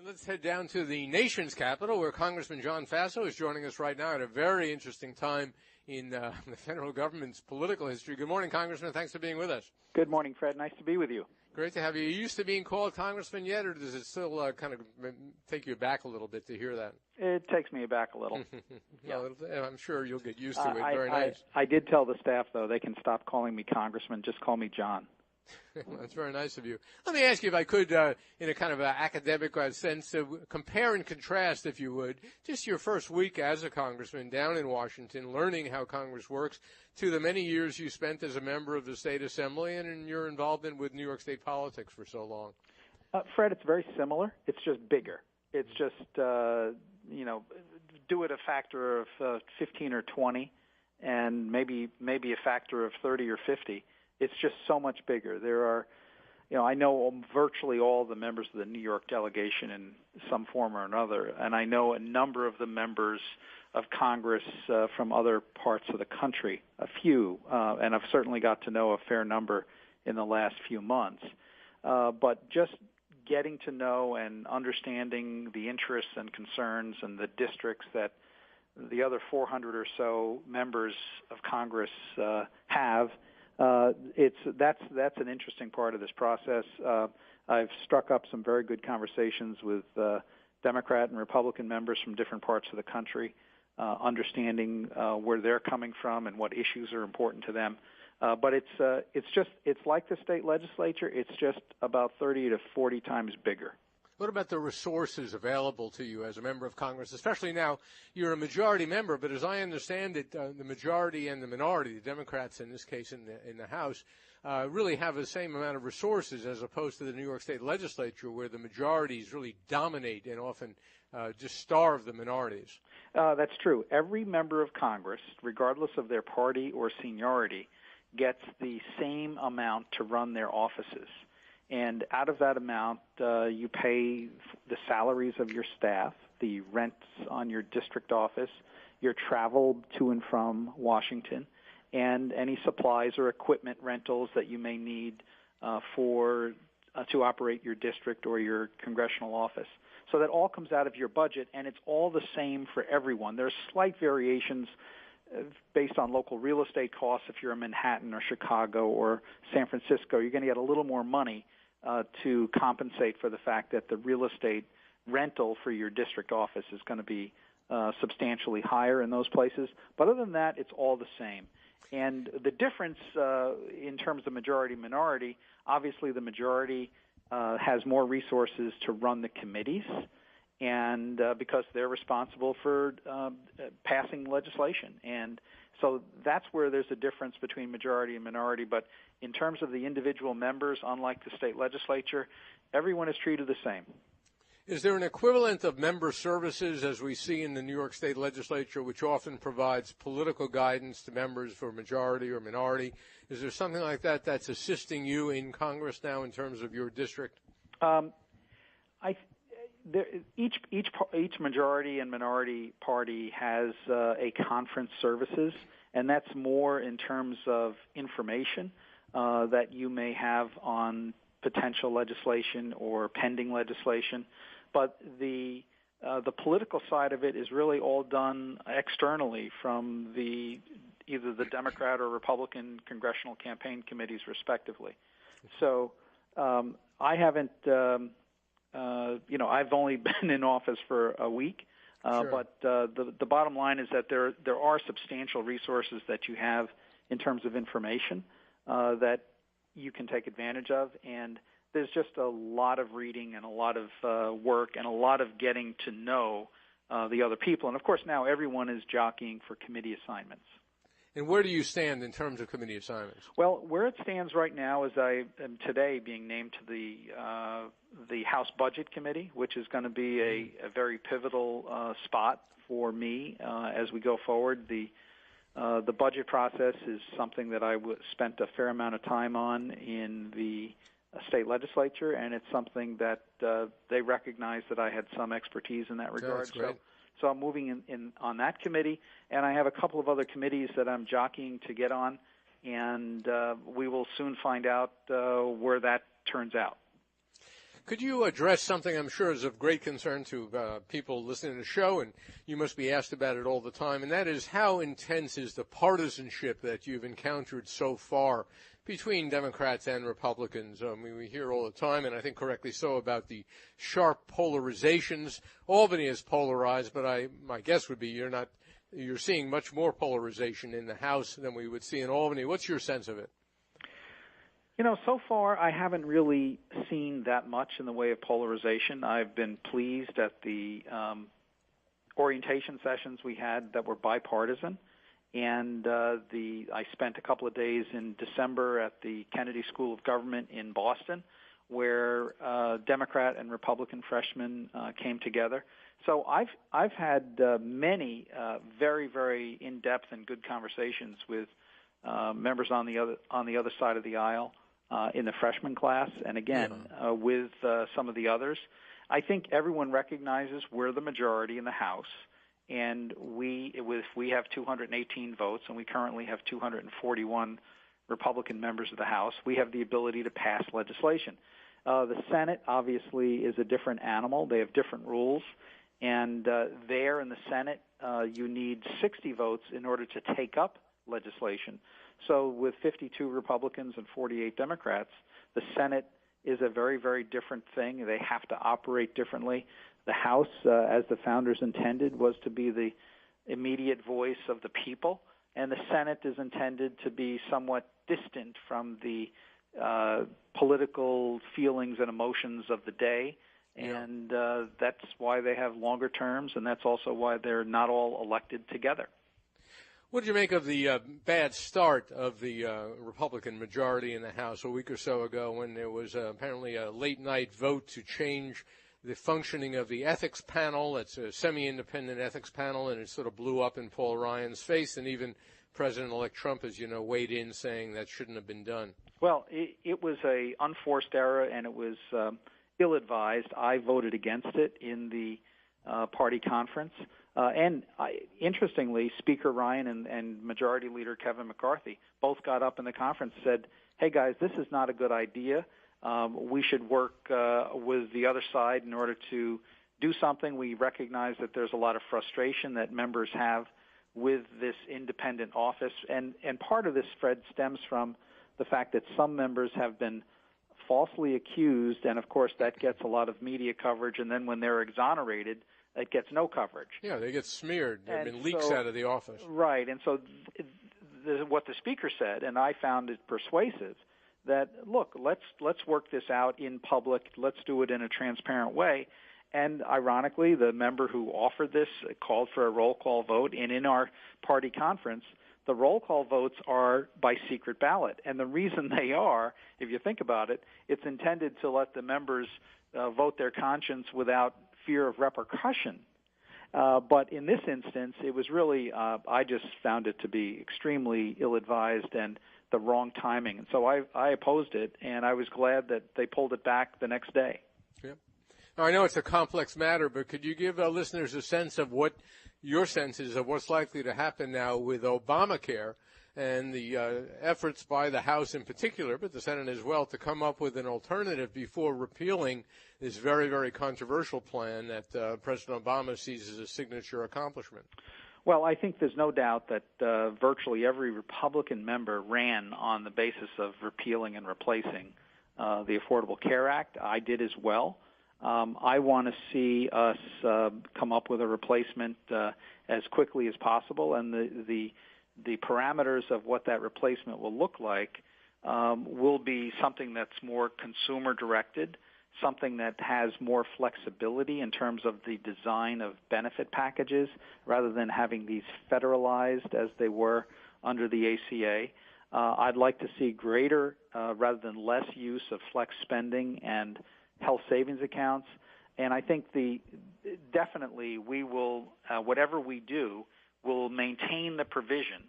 let's head down to the nation's capital, where Congressman John Faso is joining us right now at a very interesting time in the federal government's political history. Good morning, Congressman. Thanks for being with us. Good morning, Fred. Nice to be with you. Great to have you. Are you used to being called Congressman yet, or does it still kind of take you back a little bit to hear that? It takes me back a little. Well, I'm sure you'll get used to it. Very nice. I did tell the staff, though, they can stop calling me Congressman. Just call me John. That's very nice of you. Let me ask you, if I could, in a kind of academic sense, compare and contrast, if you would, just your first week as a congressman down in Washington, learning how Congress works, to the many years you spent as a member of the State Assembly and in your involvement with New York State politics for so long. Fred, it's very similar. It's just bigger. It's just, do it a factor of 15 or 20, and maybe a factor of 30 or 50. It's just so much bigger. There are, I know virtually all the members of the New York delegation in some form or another, and I know a number of the members of Congress from other parts of the country, a few, and I've certainly got to know a fair number in the last few months. But just getting to know and understanding the interests and concerns and the districts that the other 400 or so members of Congress have, that's an interesting part of this process. I've struck up some very good conversations with Democrat and Republican members from different parts of the country, understanding where they're coming from and what issues are important to them. But it's like the state legislature. It's just about 30 to 40 times bigger. What about the resources available to you as a member of Congress, especially now you're a majority member, but as I understand it, the majority and the minority, the Democrats in this case in the House, really have the same amount of resources as opposed to the New York State legislature, where the majorities really dominate and often just starve the minorities. That's true. Every member of Congress, regardless of their party or seniority, gets the same amount to run their offices. And out of that amount, you pay the salaries of your staff, the rents on your district office, your travel to and from Washington, and any supplies or equipment rentals that you may need to operate your district or your congressional office. So that all comes out of your budget, and it's all the same for everyone. There's slight variations based on local real estate costs. If you're in Manhattan or Chicago or San Francisco, you're going to get a little more money to compensate for the fact that the real estate rental for your district office is going to be substantially higher in those places. But other than that, it's all the same. And the difference in terms of majority-minority, obviously the majority has more resources to run the committees, and because they're responsible for passing legislation. And so that's where there's a difference between majority and minority. But in terms of the individual members, unlike the state legislature, everyone is treated the same. Is there an equivalent of member services, as we see in the New York State legislature, which often provides political guidance to members for majority or minority? Is there something like that that's assisting you in Congress now in terms of your district? Each majority and minority party has a conference services, and that's more in terms of information that you may have on potential legislation or pending legislation. But the political side of it is really all done externally from either the Democrat or Republican congressional campaign committees, respectively. So I haven't. I've only been in office for a week, Sure. But the bottom line is that there are substantial resources that you have in terms of information that you can take advantage of, and there's just a lot of reading and a lot of work and a lot of getting to know the other people. And, of course, now everyone is jockeying for committee assignments. And where do you stand in terms of committee assignments? Well, where it stands right now is I am today being named to the House Budget Committee, which is going to be a very pivotal spot for me as we go forward. The budget process is something that I spent a fair amount of time on in the state legislature, and it's something that they recognize that I had some expertise in that regard. That's great. So I'm moving in on that committee, and I have a couple of other committees that I'm jockeying to get on, and we will soon find out where that turns out. Could you address something I'm sure is of great concern to people listening to the show, and you must be asked about it all the time, and that is how intense is the partisanship that you've encountered so far between Democrats and Republicans? I mean, we hear all the time, and I think correctly so, about the sharp polarizations. Albany is polarized, but my guess would be you're seeing much more polarization in the House than we would see in Albany. What's your sense of it? So far I haven't really seen that much in the way of polarization. I've been pleased at the orientation sessions we had that were bipartisan, and I spent a couple of days in December at the Kennedy School of Government in Boston, where Democrat and Republican freshmen came together. So I've had many very, very in-depth and good conversations with members on the other side of the aisle. In the freshman class, and again, with some of the others. I think everyone recognizes we're the majority in the House, and if we have 218 votes, and we currently have 241 Republican members of the House, we have the ability to pass legislation. The Senate, obviously, is a different animal. They have different rules, and there in the Senate, you need 60 votes in order to take up legislation. So with 52 Republicans and 48 Democrats, the Senate is a very, very different thing. They have to operate differently. The House, as the founders intended, was to be the immediate voice of the people, and the Senate is intended to be somewhat distant from the political feelings and emotions of the day, and that's why they have longer terms, and that's also why they're not all elected together. What did you make of the bad start of the Republican majority in the House a week or so ago, when there was apparently a late-night vote to change the functioning of the ethics panel? It's a semi-independent ethics panel, and it sort of blew up in Paul Ryan's face, and even President-elect Trump, as you know, weighed in saying that shouldn't have been done. Well, it was a unforced error, and it was ill-advised. I voted against it in the party conference. Interestingly, Speaker Ryan and Majority Leader Kevin McCarthy both got up in the conference and said, hey, guys, this is not a good idea. We should work with the other side in order to do something. We recognize that there's a lot of frustration that members have with this independent office. And part of this, Fred, stems from the fact that some members have been falsely accused, and, of course, that gets a lot of media coverage. And then when they're exonerated, it gets no coverage. Yeah, they get smeared. There have been leaks out of the office. Right, and so what the Speaker said, and I found it persuasive, that, look, let's work this out in public. Let's do it in a transparent way. And ironically, the member who offered this called for a roll call vote, and in our party conference, the roll call votes are by secret ballot. And the reason they are, if you think about it, it's intended to let the members vote their conscience without fear of repercussion. But in this instance, it was really, I just found it to be extremely ill-advised and the wrong timing. And so I opposed it, and I was glad that they pulled it back the next day. Yep. Now, I know it's a complex matter, but could you give our listeners a sense of what your sense is of what's likely to happen now with Obamacare and the efforts by the House in particular, but the Senate as well, to come up with an alternative before repealing this very, very controversial plan that President Obama sees as a signature accomplishment? Well, I think there's no doubt that virtually every Republican member ran on the basis of repealing and replacing the Affordable Care Act. I did as well. I want to see us come up with a replacement as quickly as possible, and the parameters of what that replacement will look like will be something that's more consumer-directed, something that has more flexibility in terms of the design of benefit packages rather than having these federalized as they were under the ACA. I'd like to see greater rather than less use of flex spending and health savings accounts. And I think definitely we will, whatever we do, will maintain the provision,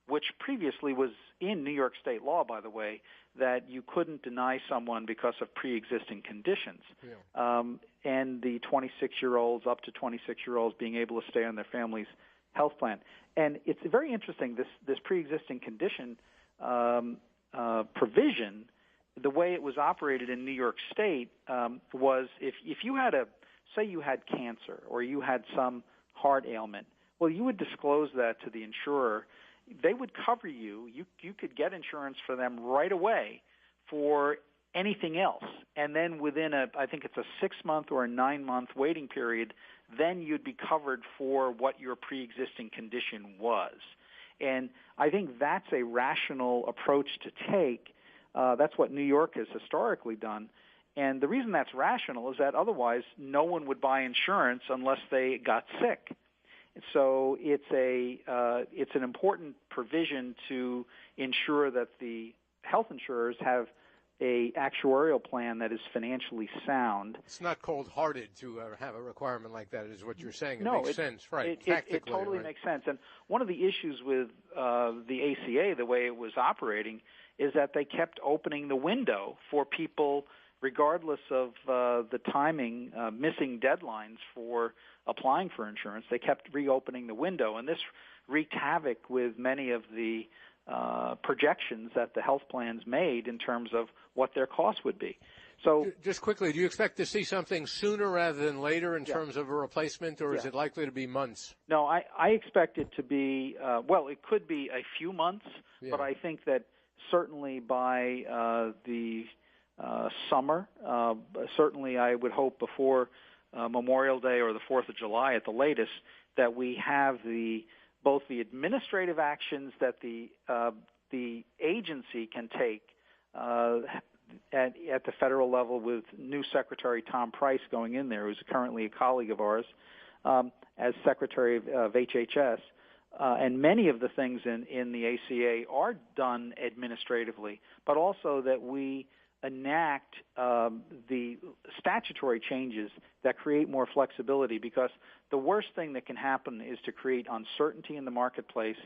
which previously was in New York state law, by the way, that you couldn't deny someone because of pre-existing conditions. Yeah. And the 26-year-olds, up to 26-year-olds, being able to stay on their family's health plan. And it's very interesting, this pre-existing condition provision the way it was operated in New York State was if you had say you had cancer or you had some heart ailment, well, you would disclose that to the insurer. They would cover you. You could get insurance for them right away for anything else. And then within I think it's a 6-month or a 9-month waiting period, then you'd be covered for what your pre-existing condition was. And I think that's a rational approach to take. That's what New York has historically done. And the reason that's rational is that otherwise no one would buy insurance unless they got sick. So it's an important provision to ensure that the health insurers have a actuarial plan that is financially sound. It's not cold-hearted to have a requirement like that, is what you're saying. No, it makes sense, right? It totally right? makes sense. And one of the issues with the ACA, the way it was operating, is that they kept opening the window for people, regardless of the timing, missing deadlines for applying for insurance. They kept reopening the window, and this wreaked havoc with many of the projections that the health plans made in terms of what their costs would be. So, just quickly, do you expect to see something sooner rather than later in terms of a replacement, or is it likely to be months? No, I expect it to be, it could be a few months, but I think that certainly by the summer, certainly I would hope before Memorial Day or the 4th of July at the latest, that we have both the administrative actions that the agency can take at the federal level, with new Secretary Tom Price going in there, who's currently a colleague of ours, as Secretary of HHS. And many of the things in the ACA are done administratively, but also that we enact the statutory changes that create more flexibility, because the worst thing that can happen is to create uncertainty in the marketplace.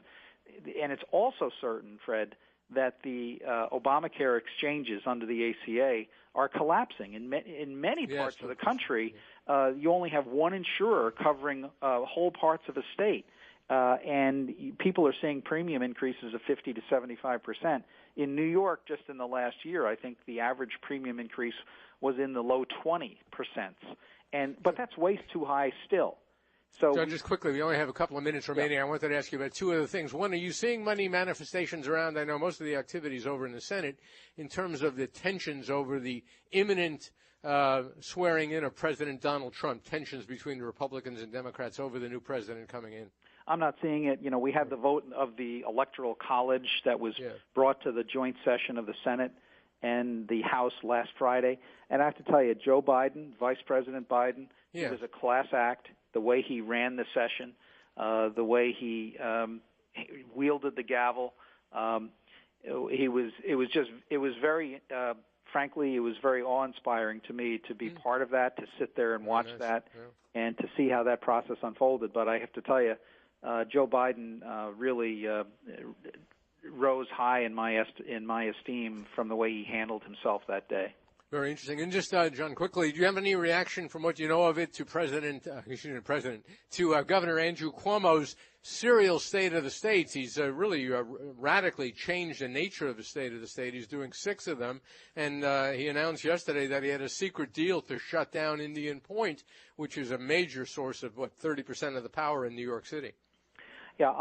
And it's also certain, Fred, that the Obamacare exchanges under the ACA are collapsing. In many parts of the country, you only have one insurer covering whole parts of a state. And people are seeing premium increases of 50 to 75%. In New York, just in the last year, I think the average premium increase was in the low 20%. But that's way too high still. So, John, just quickly, we only have a couple of minutes remaining. I wanted to ask you about two other things. One, are you seeing many manifestations around? I know most of the activities over in the Senate in terms of the tensions over the imminent swearing in of President Donald Trump, tensions between the Republicans and Democrats over the new president coming in. I'm not seeing it. We had the vote of the Electoral College that was brought to the joint session of the Senate and the House last Friday. And I have to tell you, Joe Biden, Vice President Biden, it was a class act. The way he ran the session, the way he wielded the gavel, it was very, frankly, it was very awe-inspiring to me to be part of that, to sit there and watch that, and to see how that process unfolded. But I have to tell you, Joe Biden really rose high in my esteem from the way he handled himself that day. Very interesting. And just, John, quickly, do you have any reaction from what you know of it to Governor Andrew Cuomo's serial State of the States? He's really radically changed the nature of the State of the State. He's doing 6 of them, and he announced yesterday that he had a secret deal to shut down Indian Point, which is a major source of, 30% of the power in New York City. Yeah,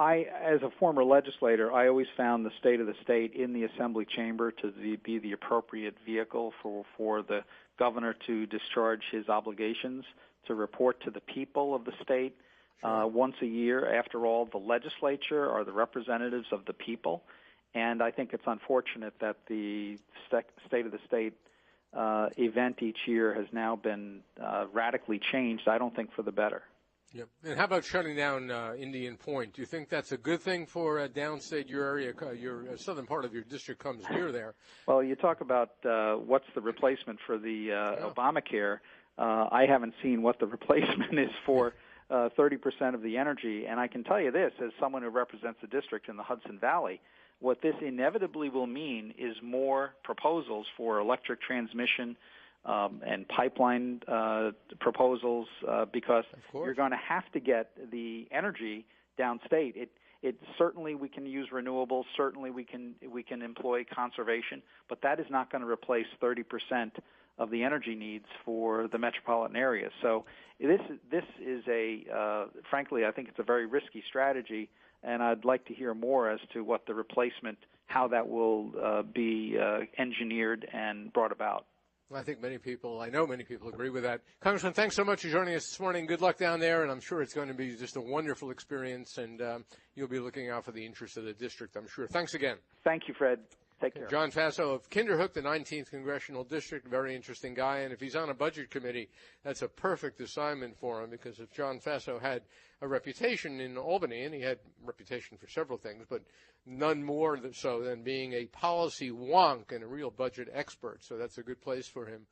as a former legislator, I always found the State of the State in the Assembly chamber to be the appropriate vehicle for the governor to discharge his obligations to report to the people of the state once a year. After all, the legislature are the representatives of the people, and I think it's unfortunate that the State of the State event each year has now been radically changed, I don't think for the better. Yep. And how about shutting down Indian Point? Do you think that's a good thing for downstate? Your area, your southern part of your district comes near there. Well, you talk about what's the replacement for the Obamacare. I haven't seen what the replacement is for 30% of the energy. And I can tell you this, as someone who represents a district in the Hudson Valley, what this inevitably will mean is more proposals for electric transmission and pipeline proposals, because you're going to have to get the energy downstate. Certainly we can use renewables. Certainly we can employ conservation, but that is not going to replace 30% of the energy needs for the metropolitan area. So this is frankly, I think it's a very risky strategy, and I'd like to hear more as to what the replacement, how that will be engineered and brought about. I know many people agree with that. Congressman, thanks so much for joining us this morning. Good luck down there, and I'm sure it's going to be just a wonderful experience, and you'll be looking out for the interests of the district, I'm sure. Thanks again. Thank you, Fred. Take care. John Faso of Kinderhook, the 19th Congressional District, very interesting guy, and if he's on a budget committee, that's a perfect assignment for him, because if John Faso had a reputation in Albany, and he had a reputation for several things, but none more so than being a policy wonk and a real budget expert, so that's a good place for him.